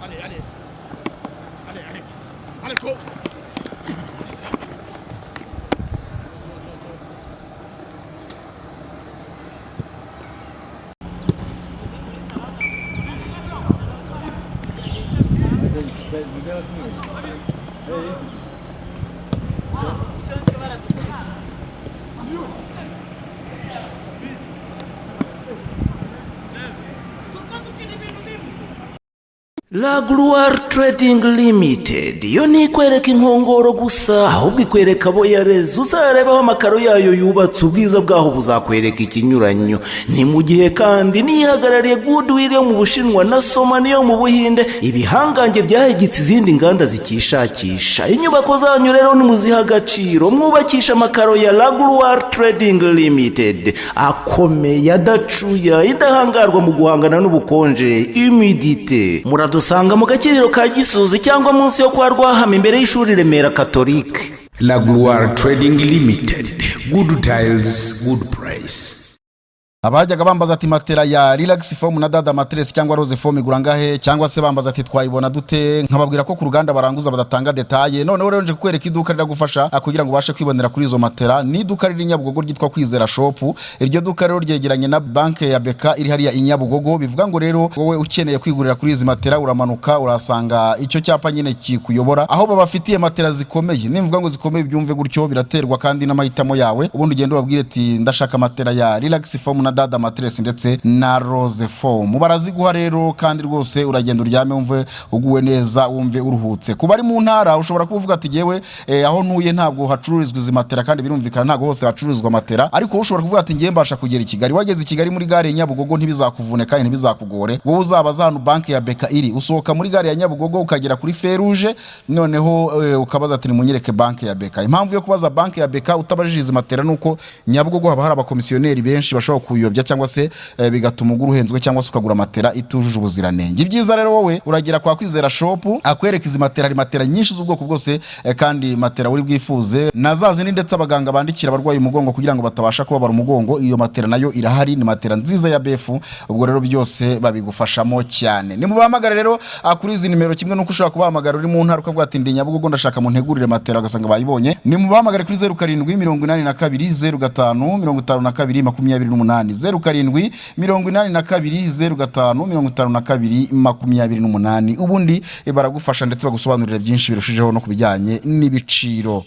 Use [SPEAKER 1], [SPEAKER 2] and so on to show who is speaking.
[SPEAKER 1] Allez, allez. Allez, allez. Allez, go. La Gloire Trading Limited yo ntikwereka inkongoro gusa ahubwo ikwereka abo yareze uzarebaho amakaro yayo yubatse ubwiza bwaho buzakwereka ikinyuranyo ni mu gihe kandi nihagarariye Goodwill yo mu Bushinwa na Somani yo mu Buhinde ibihangange byahegitse izindi nganda zikishakisha inyubako zanyu rero nimuziha agaciro mwubakisha amakaro ya La Gloire Trading Limited akomeye adacuya indahangarwa mu guhangana n'ubukonje humidité dusanga mu gakiriro ka Gisozi cyangwa munsi yo kwa Rwahama imbere y'ishuri Remera Catholique.
[SPEAKER 2] La Gloire Trading Limited, good tiles, good price.
[SPEAKER 3] Abajyaga bambaza ati matera ya Relax Foam na Dada Mattress cyangwa Rose Foam igurangahe cyangwa se bambaza ati twayibona dute nkababwira ko ku ruganda baranguza badatanga detaye none rero nje kukwereka iduka riragufasha kugira ngo ubashe kwibonera kuri izo matera ni iduka riri Nyabugogo ryitwa Kwizera Shop. Iryo duka rero ryegeranye na banke ya Beka iri hariya Nyabugogo bivuga ngo rero wowe ukeneye kwigurira kuri izi matera uramanuka urasanga icyo cyapa nyine kikuyobora aho babafitiye matera zikomeye nimvuga ngo zikomeye byumve gutyo biraterwa kandi n'amahitamo yawe ubundi ugenda ubabwire ati ndashaka matera ya Relax Foam na Dada Mattress ndetse na Rose Foam baraziguha rero kandi rwose uragenda uryame wumve uguwe neza wumve uruhutse kuba ari mu ntara ushobora kuvuga ati yewe aho ntuye ntabwo hacururizwa izi matera kandi birumvikana ntabwo hose hacururizwa matera ariko ushobora kuvuga ati ngiye mbasha kugera i Kigali wageze i Kigali muri gare ya Nyabugogo ntibizakuvune kandi ntibizakugore wowe uzabaza hano banke ya Beka iri usohoka muri gare ya Nyabugogo ukagera kuri Feruje noneho ukabaza ati nimunyereke banke ya Beka impamvu yo kubaza banke ya Beka utabajije izi matera nuko Nyabugogo haba hari abakomisiyoneri benshi bashobora kuyobya cyangwa se bigatuma uguruhenzwe cyangwa se ukagura matera itujuje ubuziranenge ibyiza rero wowe uragira kwa Kwizera Shop akwereka izi matera ari matera nyinshi z'ubwoko bwose kandi matera uri bwifuze nazazini ndetse abaganga bandikira abarwayi umugongo kugira ngo batabasha kubabara umugongo iyo matera nayo irahari ni matera nziza ya befu ubwo rero byose babigufashamo cyane ni mubahamagara rero kuri izi nimero kimwe nuko ushaka kubahamagara uri mu ntara ukavuga ati ndi Nyabugogo ndashaka mu ntegurire matera ugasanga bayibonye ni mubahamagara kuri 0782 05 52 08 ubundi baragufasha ndetse bagusobanurira byinshi birushijeho no kubijyanye n'ibiciro.